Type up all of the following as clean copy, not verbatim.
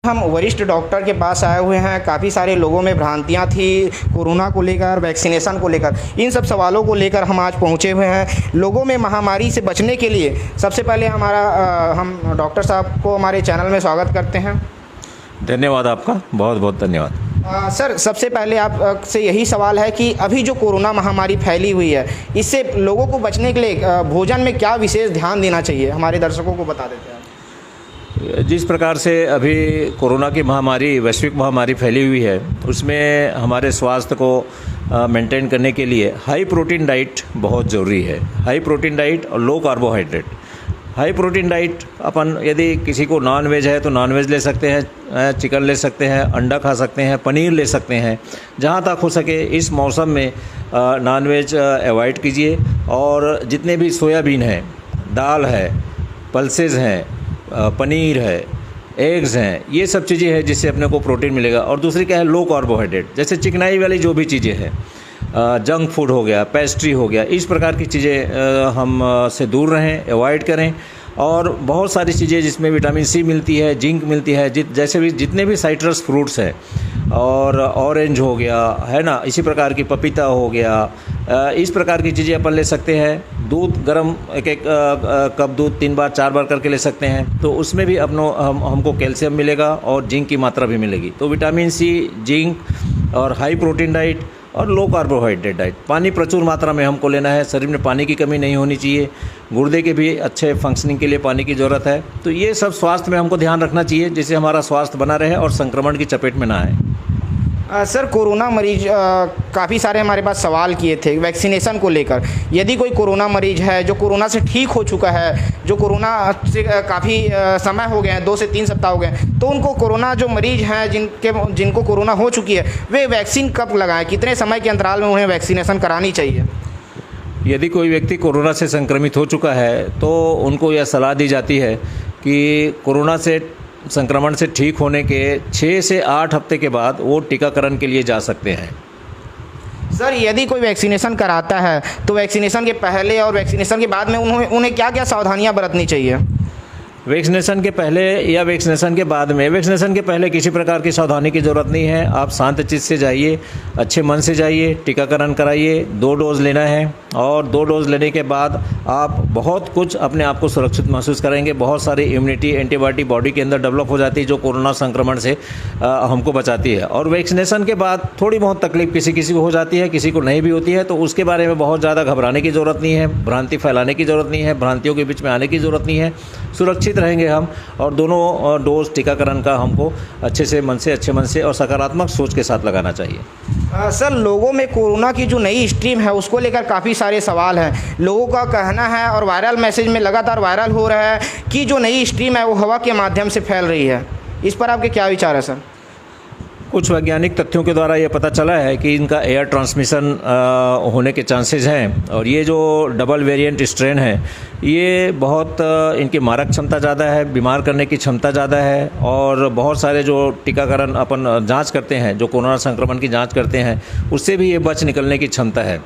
हम वरिष्ठ डॉक्टर के पास आए हुए हैं। काफ़ी सारे लोगों में भ्रांतियां थी कोरोना को लेकर, वैक्सीनेशन को लेकर। इन सब सवालों को लेकर हम आज पहुंचे हुए हैं। लोगों में महामारी से बचने के लिए सबसे पहले हम डॉक्टर साहब को हमारे चैनल में स्वागत करते हैं। धन्यवाद आपका, बहुत बहुत धन्यवाद। सर, सबसे पहले आपसे यही सवाल है कि अभी जो कोरोना महामारी फैली हुई है, इससे लोगों को बचने के लिए भोजन में क्या विशेष ध्यान देना चाहिए, हमारे दर्शकों को बता देते हैं। जिस प्रकार से अभी कोरोना की महामारी, वैश्विक महामारी फैली हुई है, उसमें हमारे स्वास्थ्य को मेंटेन करने के लिए हाई प्रोटीन डाइट बहुत ज़रूरी है। हाई प्रोटीन डाइट और low carbohydrate. High protein diet अपन, यदि किसी को नॉन वेज है तो नॉन वेज ले सकते हैं, चिकन ले सकते हैं, अंडा खा सकते हैं, पनीर ले सकते हैं। जहाँ तक हो सके इस मौसम में नॉन वेज अवॉइड कीजिए। और जितने भी सोयाबीन है, दाल है, पल्सेस हैं, पनीर है, एग्स हैं, ये सब चीज़ें हैं जिससे अपने को प्रोटीन मिलेगा। और दूसरी क्या है, लो कार्बोहाइड्रेट, जैसे चिकनाई वाली जो भी चीज़ें हैं, जंक फूड हो गया, पेस्ट्री हो गया, इस प्रकार की चीज़ें हम से दूर रहें, अवॉइड करें। और बहुत सारी चीज़ें जिसमें विटामिन सी मिलती है, जिंक मिलती है, जैसे भी जितने भी साइट्रस फ्रूट्स हैं, और ऑरेंज हो गया है ना, इसी प्रकार की पपीता हो गया, इस प्रकार की चीज़ें अपन ले सकते हैं। दूध गरम एक कप दूध 3 बार 4 बार करके ले सकते हैं, तो उसमें भी हमको कैल्शियम मिलेगा और जिंक की मात्रा भी मिलेगी। तो विटामिन सी, जिंक और हाई प्रोटीन डाइट और लो कार्बोहाइड्रेट डाइट। पानी प्रचुर मात्रा में हमको लेना है, शरीर में पानी की कमी नहीं होनी चाहिए। गुर्दे के भी अच्छे फंक्शनिंग के लिए पानी की ज़रूरत है। तो ये सब स्वास्थ्य में हमको ध्यान रखना चाहिए, जिससे हमारा स्वास्थ्य बना रहे और संक्रमण की चपेट में ना आए। सर, कोरोना मरीज काफ़ी सारे हमारे पास सवाल किए थे वैक्सीनेशन को लेकर। यदि कोई कोरोना मरीज है जो कोरोना से ठीक हो चुका है, जो कोरोना से काफ़ी समय हो गए हैं, 2 से 3 सप्ताह हो गए हैं, तो उनको कोरोना जो मरीज हैं जिनको कोरोना हो चुकी है, वे वैक्सीन कब लगाएं, कितने समय के अंतराल में उन्हें वैक्सीनेशन करानी चाहिए? यदि कोई व्यक्ति कोरोना से संक्रमित हो चुका है तो उनको यह सलाह दी जाती है कि कोरोना से संक्रमण से ठीक होने के 6 से 8 हफ्ते के बाद वो टीकाकरण के लिए जा सकते हैं। सर, यदि कोई वैक्सीनेशन कराता है तो वैक्सीनेशन के पहले और वैक्सीनेशन के बाद में उन्हें क्या क्या सावधानियां बरतनी चाहिए? वैक्सीनेशन के पहले या वैक्सीनेशन के बाद में, वैक्सीनेशन के पहले किसी प्रकार की सावधानी की ज़रूरत नहीं है। आप शांत चित्त से जाइए, अच्छे मन से जाइए, टीकाकरण कराइए। 2 डोज लेना है और 2 डोज लेने के बाद आप बहुत कुछ अपने आप को सुरक्षित महसूस करेंगे। बहुत सारी इम्यूनिटी, एंटीबॉडी बॉडी के अंदर डेवलप हो जाती है, जो कोरोना संक्रमण से हमको बचाती है। और वैक्सीनेशन के बाद थोड़ी बहुत तकलीफ किसी को हो जाती है, किसी को नहीं भी होती है, तो उसके बारे में बहुत ज़्यादा घबराने की ज़रूरत नहीं है, भ्रांति फैलाने की ज़रूरत नहीं है, भ्रांतियों के बीच में आने की ज़रूरत नहीं है। सुरक्षित रहेंगे हम, और दोनों डोज टीकाकरण का हमको अच्छे मन से और सकारात्मक सोच के साथ लगाना चाहिए। सर, लोगों में कोरोना की जो नई स्ट्रीम है उसको लेकर काफ़ी सारे सवाल हैं। लोगों का कहना है और वायरल मैसेज में लगातार वायरल हो रहा है कि जो नई स्ट्रीम है वो हवा के माध्यम से फैल रही है। इस पर आपके क्या विचार है सर? कुछ वैज्ञानिक तथ्यों के द्वारा ये पता चला है कि इनका एयर ट्रांसमिशन होने के चांसेस हैं। और ये जो डबल वेरिएंट स्ट्रेन है, ये बहुत इनकी मारक क्षमता ज़्यादा है, बीमार करने की क्षमता ज़्यादा है। और बहुत सारे जो टीकाकरण अपन जांच करते हैं, जो कोरोना संक्रमण की जांच करते हैं, उससे भी ये बच निकलने की क्षमता है।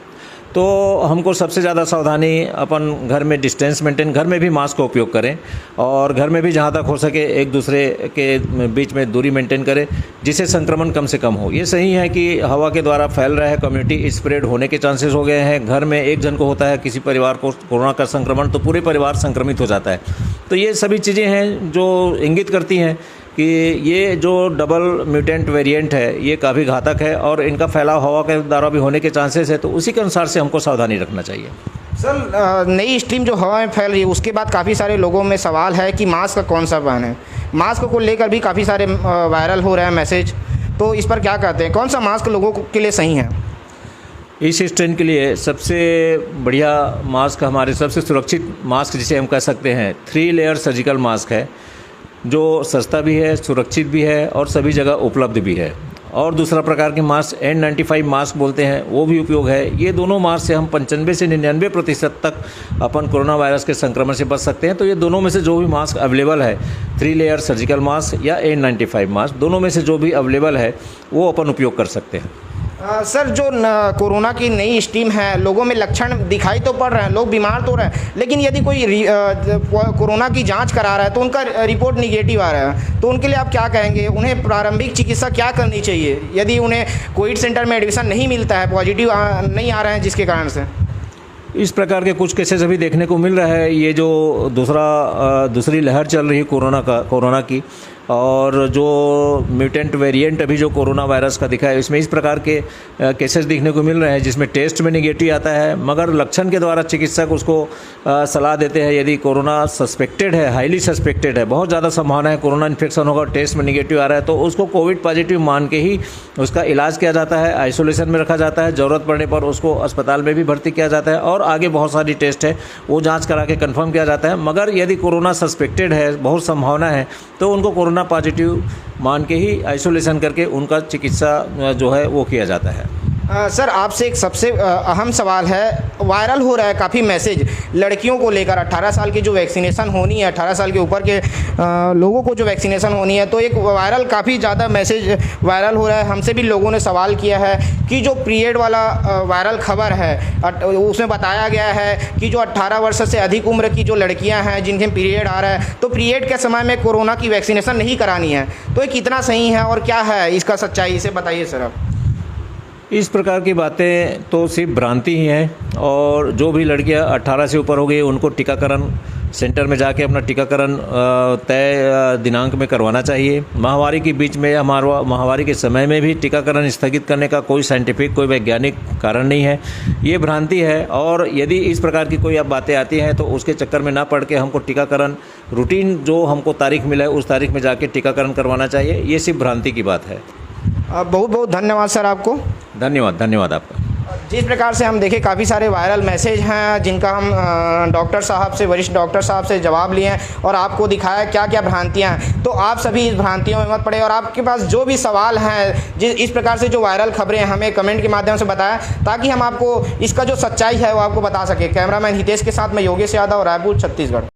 तो हमको सबसे ज़्यादा सावधानी अपन घर में डिस्टेंस मेंटेन, घर में भी मास्क का उपयोग करें, और घर में भी जहाँ तक हो सके एक दूसरे के बीच में दूरी मेंटेन करें, जिससे संक्रमण कम से कम हो। ये सही है कि हवा के द्वारा फैल रहा है, कम्युनिटी स्प्रेड होने के चांसेस हो गए हैं। घर में एक जन को होता है किसी परिवार को कोरोना का संक्रमण, तो पूरे परिवार संक्रमित हो जाता है। तो ये सभी चीज़ें हैं जो इंगित करती हैं कि ये जो डबल म्यूटेंट वेरिएंट है ये काफ़ी घातक है, और इनका फैलाव हवा के द्वारा भी होने के चांसेस है। तो उसी के अनुसार से हमको सावधानी रखना चाहिए। सर, नई स्ट्रीम जो हवा में फैल रही है उसके बाद काफ़ी सारे लोगों में सवाल है कि मास्क का कौन सा पहने। मास्क को लेकर भी काफ़ी सारे वायरल हो रहे हैं मैसेज, तो इस पर क्या कहते हैं? कौन सा मास्क लोगों के लिए सही है? इस स्ट्रेन के लिए सबसे बढ़िया मास्क, हमारे सबसे सुरक्षित मास्क जिसे हम कह सकते हैं, 3 लेयर सर्जिकल मास्क है, जो सस्ता भी है, सुरक्षित भी है और सभी जगह उपलब्ध भी है। और दूसरा प्रकार के मास्क N95 मास्क बोलते हैं, वो भी उपयोग है। ये दोनों मास्क से हम 95 से 99% तक अपन कोरोना वायरस के संक्रमण से बच सकते हैं। तो ये दोनों में से जो भी मास्क अवेलेबल है, 3 लेयर सर्जिकल मास्क या N95 मास्क, दोनों में से जो भी अवेलेबल है वो अपन उपयोग कर सकते हैं। सर जो कोरोना की नई स्टीम है, लोगों में लक्षण दिखाई तो पड़ रहे हैं, लोग बीमार तो हो रहे हैं, लेकिन यदि कोई कोरोना की जांच करा रहा है तो उनका रिपोर्ट निगेटिव आ रहा है, तो उनके लिए आप क्या कहेंगे? उन्हें प्रारंभिक चिकित्सा क्या करनी चाहिए यदि उन्हें कोविड सेंटर में एडमिशन नहीं मिलता है, पॉजिटिव नहीं आ रहे हैं जिसके कारण से? इस प्रकार के कुछ केसेस अभी देखने को मिल रहा है। ये जो दूसरी लहर चल रही है कोरोना की, और जो म्यूटेंट वेरिएंट अभी जो कोरोना वायरस का दिखा है, इसमें इस प्रकार के केसेस देखने को मिल रहे हैं जिसमें टेस्ट में निगेटिव आता है, मगर लक्षण के द्वारा चिकित्सक उसको सलाह देते हैं यदि कोरोना सस्पेक्टेड है, हाईली सस्पेक्टेड है, बहुत ज़्यादा संभावना है कोरोना इन्फेक्शन होगा, टेस्ट में निगेटिव आ रहा है, तो उसको कोविड पॉजिटिव मान के ही उसका इलाज किया जाता है, आइसोलेशन में रखा जाता है, ज़रूरत पड़ने पर उसको अस्पताल में भी भर्ती किया जाता है, और आगे बहुत सारी टेस्ट है वो जाँच करा के कन्फर्म किया जाता है। मगर यदि कोरोना सस्पेक्टेड है, बहुत संभावना है, तो उनको कोरोना पॉजिटिव मान के ही आइसोलेशन करके उनका चिकित्सा जो है वो किया जाता है। सर आपसे एक सबसे अहम सवाल है, वायरल हो रहा है काफ़ी मैसेज लड़कियों को लेकर, 18 साल की जो वैक्सीनेशन होनी है, 18 साल के ऊपर के लोगों को जो वैक्सीनेशन होनी है, तो एक वायरल काफ़ी ज़्यादा मैसेज वायरल हो रहा है। हमसे भी लोगों ने सवाल किया है कि जो पीरियड वाला वायरल खबर है उसमें बताया गया है कि जो 18 वर्ष से अधिक उम्र की जो लड़कियाँ हैं जिनके पीरियड आ रहा है, तो पीरियड के समय में कोरोना की वैक्सीनेशन नहीं करानी है, तो ये कितना सही है और क्या है इसका सच्चाई, इसे बताइए सर आप। इस प्रकार की बातें तो सिर्फ भ्रांति ही हैं, और जो भी लड़कियां 18 से ऊपर हो गई उनको टीकाकरण सेंटर में जाके अपना टीकाकरण तय दिनांक में करवाना चाहिए। महामारी के बीच में, महामारी के समय में भी टीकाकरण स्थगित करने का कोई साइंटिफिक, कोई वैज्ञानिक कारण नहीं है, ये भ्रांति है। और यदि इस प्रकार की कोई अब बातें आती हैं तो उसके चक्कर में ना पड़ के हमको टीकाकरण रूटीन जो हमको तारीख मिला है उस तारीख में जाके टीकाकरण करवाना चाहिए, ये सिर्फ भ्रांति की बात है। बहुत बहुत धन्यवाद सर आपको। धन्यवाद आपका। जिस प्रकार से हम देखें काफ़ी सारे वायरल मैसेज हैं जिनका हम डॉक्टर साहब से, वरिष्ठ डॉक्टर साहब से जवाब लिए हैं और आपको दिखाया क्या क्या भ्रांतियां हैं, तो आप सभी इस भ्रांतियों में मत पड़े, और आपके पास जो भी सवाल हैं इस प्रकार से जो वायरल खबरें हमें कमेंट के माध्यम से बताया, ताकि हम आपको इसका जो सच्चाई है वो आपको बता सकें। कैमरामैन हितेश के साथ मैं योगेश यादव, रायपुर, छत्तीसगढ़।